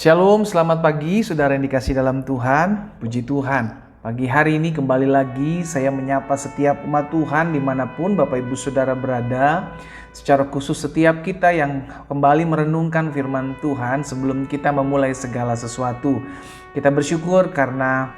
Shalom, selamat pagi saudara yang dikasih dalam Tuhan. Puji Tuhan, pagi hari ini kembali lagi saya menyapa setiap umat Tuhan dimanapun Bapak Ibu Saudara berada. Secara khusus setiap kita yang kembali merenungkan firman Tuhan sebelum kita memulai segala sesuatu. Kita bersyukur karena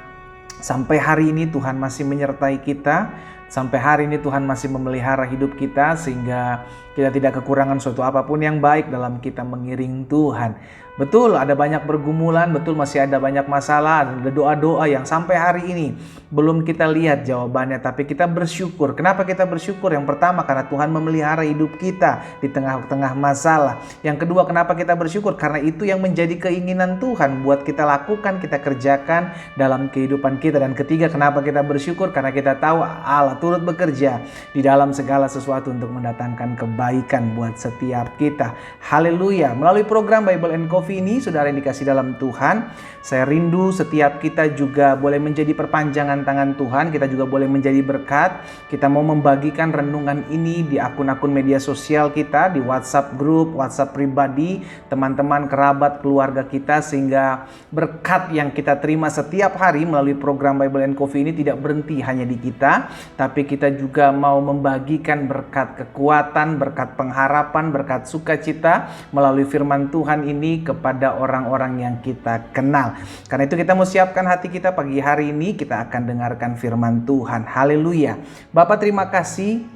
sampai hari ini Tuhan masih menyertai kita. Sampai hari ini Tuhan masih memelihara hidup kita sehingga kita tidak kekurangan suatu apapun yang baik dalam kita mengiring Tuhan. Betul ada banyak pergumulan, betul masih ada banyak masalah, ada doa-doa yang sampai hari ini belum kita lihat jawabannya, tapi kita bersyukur. Kenapa kita bersyukur? Yang pertama karena Tuhan memelihara hidup kita di tengah-tengah masalah. Yang kedua kenapa kita bersyukur? Karena itu yang menjadi keinginan Tuhan buat kita lakukan, kita kerjakan dalam kehidupan kita. Dan ketiga kenapa kita bersyukur? Karena kita tahu Allah turut bekerja di dalam segala sesuatu untuk mendatangkan kebaikan buat setiap kita. Haleluya. Melalui program Bible and Coffee ini, saudara yang dikasih dalam Tuhan, saya rindu setiap kita juga boleh menjadi perpanjangan tangan Tuhan. Kita juga boleh menjadi berkat. Kita mau membagikan renungan ini di akun-akun media sosial kita, di WhatsApp grup, WhatsApp pribadi, teman-teman, kerabat, keluarga kita, sehingga berkat yang kita terima setiap hari melalui program Bible and Coffee ini tidak berhenti hanya di kita, tapi kita juga mau membagikan berkat kekuatan, berkat pengharapan, berkat sukacita melalui firman Tuhan ini kepada orang-orang yang kita kenal. Karena itu kita mau siapkan hati kita pagi hari ini, kita akan dengarkan firman Tuhan. Haleluya. Bapak terima kasih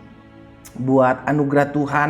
buat anugerah Tuhan,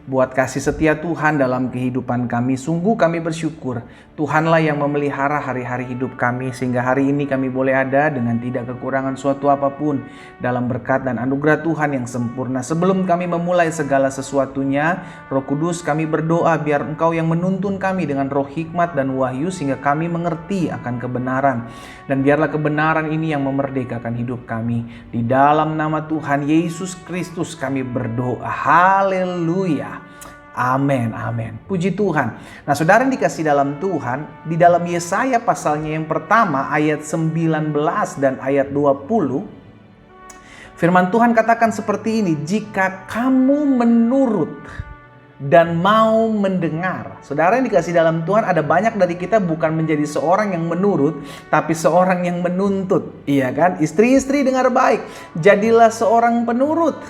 buat kasih setia Tuhan dalam kehidupan kami. Sungguh kami bersyukur Tuhanlah yang memelihara hari-hari hidup kami sehingga hari ini kami boleh ada dengan tidak kekurangan suatu apapun dalam berkat dan anugerah Tuhan yang sempurna. Sebelum kami memulai segala sesuatunya, Roh Kudus kami berdoa biar Engkau yang menuntun kami dengan roh hikmat dan wahyu sehingga kami mengerti akan kebenaran. Dan biarlah kebenaran ini yang memerdekakan hidup kami. Di dalam nama Tuhan Yesus Kristus kami berdoa. Haleluya. Amin, amin. Puji Tuhan. Nah, saudara yang dikasih dalam Tuhan, di dalam Yesaya pasalnya yang pertama ayat 19 dan ayat 20, firman Tuhan katakan seperti ini, jika kamu menurut dan mau mendengar. Saudara yang dikasih dalam Tuhan, ada banyak dari kita bukan menjadi seorang yang menurut, tapi seorang yang menuntut. Iya kan? Istri-istri dengar baik, jadilah seorang penurut.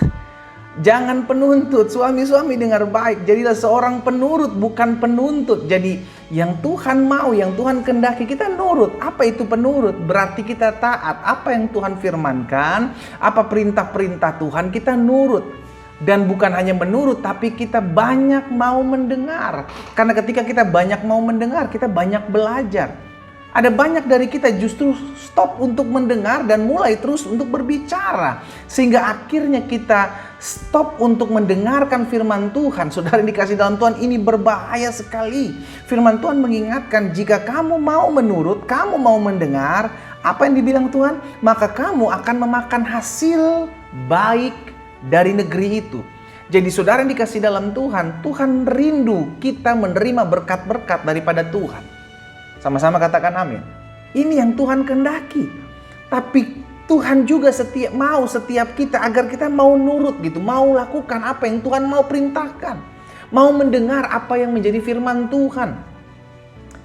Jangan penuntut. Suami-suami dengar baik, jadilah seorang penurut bukan penuntut. Jadi yang Tuhan mau, yang Tuhan kehendaki kita nurut. Apa itu penurut? Berarti kita taat. Apa yang Tuhan firmankan, apa perintah-perintah Tuhan, kita nurut. Dan bukan hanya menurut, tapi kita banyak mau mendengar. Karena ketika kita banyak mau mendengar, kita banyak belajar. Ada banyak dari kita justru stop untuk mendengar dan mulai terus untuk berbicara. Sehingga akhirnya kita stop untuk mendengarkan firman Tuhan. Saudara yang dikasih dalam Tuhan, ini berbahaya sekali. Firman Tuhan mengingatkan, jika kamu mau menurut, kamu mau mendengar, apa yang dibilang Tuhan? Maka kamu akan memakan hasil baik dari negeri itu. Jadi saudara yang dikasih dalam Tuhan, Tuhan rindu kita menerima berkat-berkat daripada Tuhan. Sama-sama katakan amin. Ini yang Tuhan kehendaki. Tapi Tuhan juga mau setiap kita agar kita mau nurut gitu, mau lakukan apa yang Tuhan mau perintahkan, mau mendengar apa yang menjadi firman Tuhan.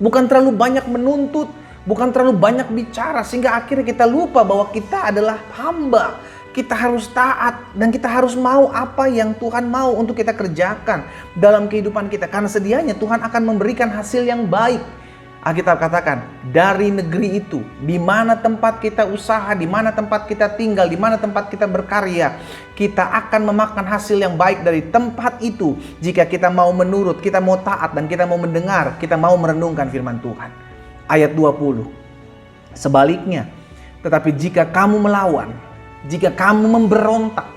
Bukan terlalu banyak menuntut, bukan terlalu banyak bicara sehingga akhirnya kita lupa bahwa kita adalah hamba. Kita harus taat dan kita harus mau apa yang Tuhan mau untuk kita kerjakan dalam kehidupan kita. Karena sedianya Tuhan akan memberikan hasil yang baik. Alkitab katakan, dari negeri itu, di mana tempat kita usaha, di mana tempat kita tinggal, di mana tempat kita berkarya, kita akan memakan hasil yang baik dari tempat itu. Jika kita mau menurut, kita mau taat, dan kita mau mendengar, kita mau merenungkan firman Tuhan. Ayat 20. Sebaliknya, tetapi jika kamu melawan, jika kamu memberontak,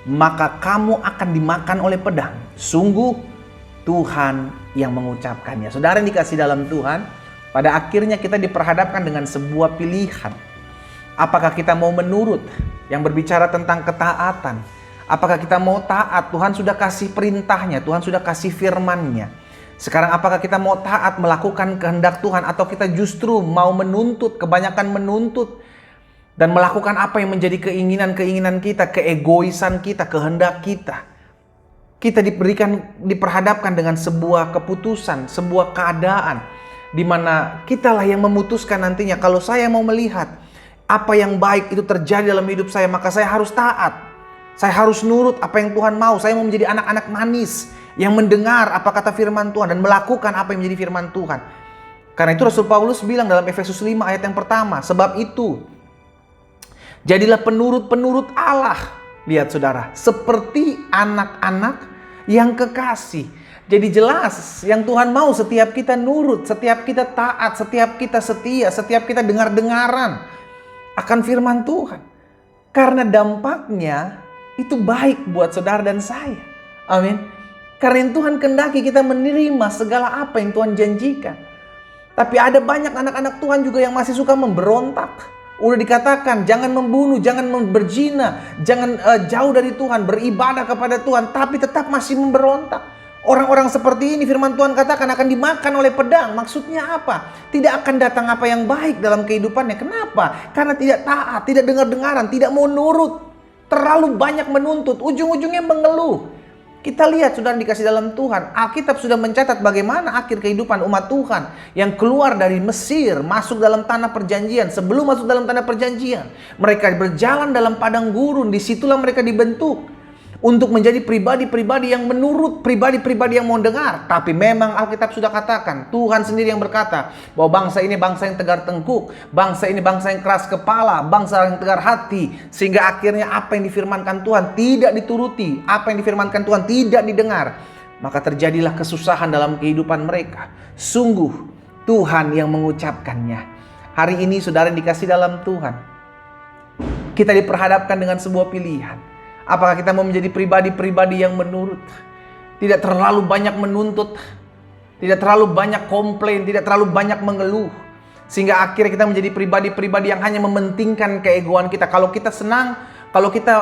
maka kamu akan dimakan oleh pedang. Sungguh Tuhan yang mengucapkannya. Saudara yang dikasih dalam Tuhan, pada akhirnya kita diperhadapkan dengan sebuah pilihan. Apakah kita mau menurut yang berbicara tentang ketaatan? Apakah kita mau taat? Tuhan sudah kasih perintahnya, Tuhan sudah kasih firman-Nya. Sekarang apakah kita mau taat melakukan kehendak Tuhan, atau kita justru mau menuntut, kebanyakan menuntut dan melakukan apa yang menjadi keinginan-keinginan kita, keegoisan kita, kehendak kita. Kita diperhadapkan dengan sebuah keputusan, sebuah keadaan di mana kitalah yang memutuskan nantinya. Kalau saya mau melihat apa yang baik itu terjadi dalam hidup saya, maka saya harus taat. Saya harus nurut apa yang Tuhan mau. Saya mau menjadi anak-anak manis yang mendengar apa kata firman Tuhan dan melakukan apa yang menjadi firman Tuhan. Karena itu Rasul Paulus bilang dalam Efesus 5 ayat yang pertama, sebab itu jadilah penurut-penurut Allah. Lihat saudara, seperti anak-anak yang kekasih. Jadi jelas yang Tuhan mau setiap kita nurut, setiap kita taat, setiap kita setia, setiap kita dengar-dengaran akan firman Tuhan. Karena dampaknya itu baik buat saudara dan saya. Amin. Karena Tuhan kehendaki kita menerima segala apa yang Tuhan janjikan. Tapi ada banyak anak-anak Tuhan juga yang masih suka memberontak. Udah dikatakan jangan membunuh, jangan berzina, jangan jauh dari Tuhan, beribadah kepada Tuhan, tapi tetap masih memberontak. Orang-orang seperti ini firman Tuhan katakan akan dimakan oleh pedang. Maksudnya apa? Tidak akan datang apa yang baik dalam kehidupannya. Kenapa? Karena tidak taat, tidak dengar-dengaran, tidak mau nurut. Terlalu banyak menuntut, ujung-ujungnya mengeluh. Kita lihat sudah dikasih dalam Tuhan. Alkitab sudah mencatat bagaimana akhir kehidupan umat Tuhan yang keluar dari Mesir masuk dalam tanah perjanjian. Sebelum masuk dalam tanah perjanjian, mereka berjalan dalam padang gurun. Disitulah mereka dibentuk untuk menjadi pribadi-pribadi yang menurut, pribadi-pribadi yang mau dengar. Tapi memang Alkitab sudah katakan, Tuhan sendiri yang berkata bahwa bangsa ini bangsa yang tegar tengkuk, bangsa ini bangsa yang keras kepala, bangsa yang tegar hati, sehingga akhirnya apa yang difirmankan Tuhan tidak dituruti, apa yang difirmankan Tuhan tidak didengar. Maka terjadilah kesusahan dalam kehidupan mereka. Sungguh Tuhan yang mengucapkannya. Hari ini saudara yang dikasih dalam Tuhan, kita diperhadapkan dengan sebuah pilihan. Apakah kita mau menjadi pribadi-pribadi yang menurut, tidak terlalu banyak menuntut, tidak terlalu banyak komplain, tidak terlalu banyak mengeluh, sehingga akhirnya kita menjadi pribadi-pribadi yang hanya mementingkan keegoan kita. Kalau kita senang, kalau kita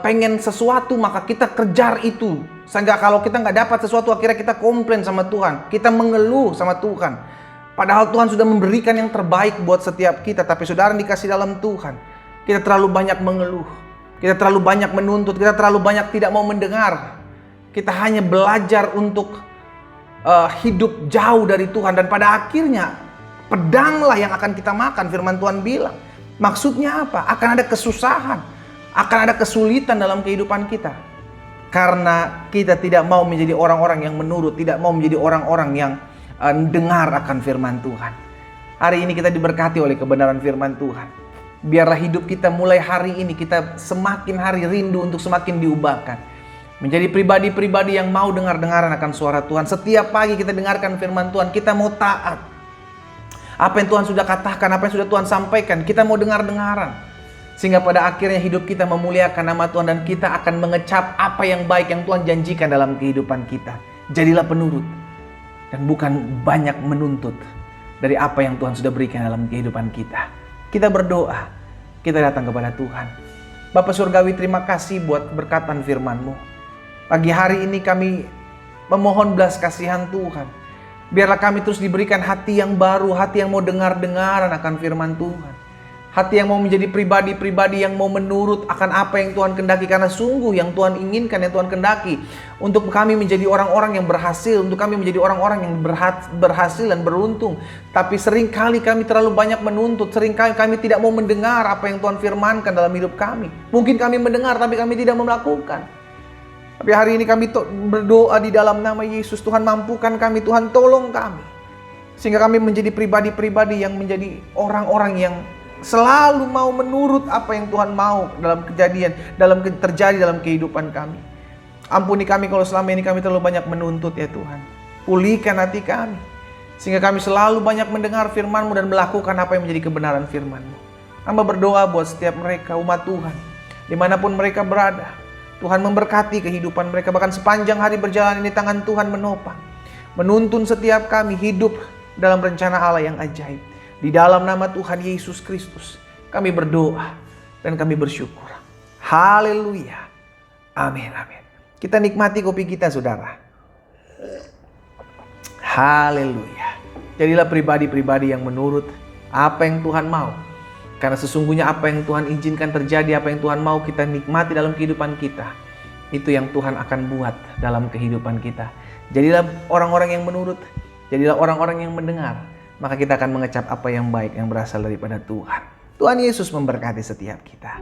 pengen sesuatu, maka kita kejar itu. Sehingga kalau kita nggak dapat sesuatu, akhirnya kita komplain sama Tuhan, kita mengeluh sama Tuhan. Padahal Tuhan sudah memberikan yang terbaik buat setiap kita. Tapi saudara yang dikasih dalam Tuhan, kita terlalu banyak mengeluh. Kita terlalu banyak menuntut, kita terlalu banyak tidak mau mendengar. Kita hanya belajar untuk hidup jauh dari Tuhan. Dan pada akhirnya, pedanglah yang akan kita makan, firman Tuhan bilang. Maksudnya apa? Akan ada kesusahan, akan ada kesulitan dalam kehidupan kita. Karena kita tidak mau menjadi orang-orang yang menurut, tidak mau menjadi orang-orang yang dengar akan firman Tuhan. Hari ini kita diberkati oleh kebenaran firman Tuhan. Biarlah hidup kita mulai hari ini, kita semakin hari rindu untuk semakin diubahkan. Menjadi pribadi-pribadi yang mau dengar-dengaran akan suara Tuhan. Setiap pagi kita dengarkan firman Tuhan, kita mau taat. Apa yang Tuhan sudah katakan, apa yang sudah Tuhan sampaikan, kita mau dengar-dengaran. Sehingga pada akhirnya hidup kita memuliakan nama Tuhan dan kita akan mengecap apa yang baik yang Tuhan janjikan dalam kehidupan kita. Jadilah penurut dan bukan banyak menuntut dari apa yang Tuhan sudah berikan dalam kehidupan kita. Kita berdoa, kita datang kepada Tuhan. Bapa Surgawi, terima kasih buat berkatan firman-Mu. Pagi hari ini kami memohon belas kasihan Tuhan. Biarlah kami terus diberikan hati yang baru, hati yang mau dengar-dengaran akan firman Tuhan. Hati yang mau menjadi pribadi-pribadi yang mau menurut akan apa yang Tuhan kehendaki. Karena sungguh yang Tuhan inginkan, yang Tuhan kehendaki untuk kami menjadi orang-orang yang berhasil, untuk kami menjadi orang-orang yang berhasil dan beruntung. Tapi seringkali kami terlalu banyak menuntut, seringkali kami tidak mau mendengar apa yang Tuhan firmankan dalam hidup kami. Mungkin kami mendengar tapi kami tidak melakukan. Tapi hari ini kami berdoa di dalam nama Yesus. Tuhan mampukan kami, Tuhan tolong kami. Sehingga kami menjadi pribadi-pribadi yang menjadi orang-orang yang selalu mau menurut apa yang Tuhan mau dalam terjadi dalam kehidupan kami. Ampuni kami kalau selama ini kami terlalu banyak menuntut ya Tuhan. Pulihkan hati kami, sehingga kami selalu banyak mendengar firman-Mu dan melakukan apa yang menjadi kebenaran firman-Mu. Hamba berdoa buat setiap mereka, umat Tuhan, dimanapun mereka berada. Tuhan memberkati kehidupan mereka, bahkan sepanjang hari berjalan ini tangan Tuhan menopang, menuntun setiap kami hidup dalam rencana Allah yang ajaib. Di dalam nama Tuhan Yesus Kristus, kami berdoa dan kami bersyukur. Haleluya. Amin, amin. Kita nikmati kopi kita, saudara. Haleluya. Jadilah pribadi-pribadi yang menurut apa yang Tuhan mau. Karena sesungguhnya apa yang Tuhan izinkan terjadi, apa yang Tuhan mau kita nikmati dalam kehidupan kita, itu yang Tuhan akan buat dalam kehidupan kita. Jadilah orang-orang yang menurut. Jadilah orang-orang yang mendengar, maka kita akan mengecap apa yang baik yang berasal daripada Tuhan. Tuhan Yesus memberkati setiap kita.